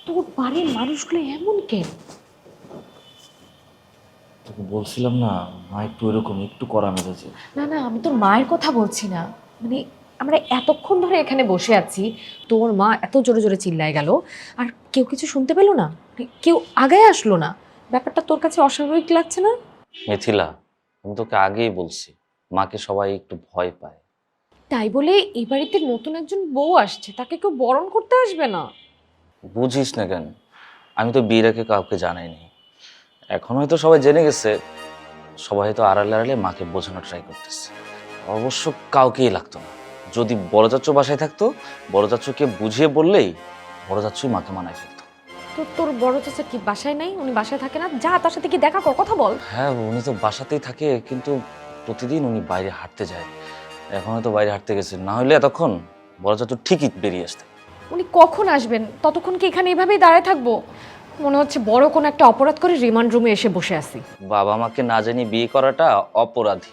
তোর বাড়ির মানুষগুলো এমন কেন? তোকে বলছিলাম না, মা একটু এরকম, একটু কড়া মেজাজে। না না, আমি তোর মায়ের কথা বলছি না। মানে আমরা এতক্ষণ ধরে এখানে বসে আছি, তোর মা এত জোরে জোরে চিল্লায় গেল, আর কেউ কিছু শুনতে পেলো না, মানে কেউ আগায় আসলো না। ব্যাপারটা তোর কাছে অস্বাভাবিক লাগছে না? মিথিলা, আমি তোকে আগেই বলছি, মাকে সবাই একটু ভয় পায়। তাই বলে এই বাড়িতে নতুন একজন বউ আসছে, তাকে কেউ বরণ করতে আসবে না? বুঝিস না কেন? আমি তো বিয়ের আগে কাউকে জানাইনি। এখন হয়তো সবাই জেনে গেছে। সবাই হয়তো আড়ালে আড়ালে মাকে বোঝানোর ট্রাই করতেছে। অবশ্য কাউকেই লাগতো না। যদি বড় চাচ্চু বাসায় থাকতো, বড় চাচ্চুকে বুঝিয়ে বললেই বড় চাচ্চুই মাকে মানায় ফেলতো। তো তোর বড় চাচা কি বাসায় নাই? উনি বাসায় থাকে না? যা, তার সাথে কি দেখা কর, কথা বল। হ্যাঁ, উনি তো বাসাতেই থাকে, কিন্তু প্রতিদিন উনি বাইরে হাঁটতে যায়। এখন হয়তো বাইরে হাঁটতে গেছে, না হলে এতক্ষণ বড় চাচ্চু ঠিকই বেরিয়ে আসতে। উনি কখন আসবেন? ততক্ষণ কি এখানে এভাবেই দাঁড়ায় থাকবো? মনে হচ্ছে বড় কোনো একটা অপরাধ করে রিমান্ড রুমে এসে বসে আছি। বাবা মাকে না জানিয়ে বিয়ে করাটা অপরাধী।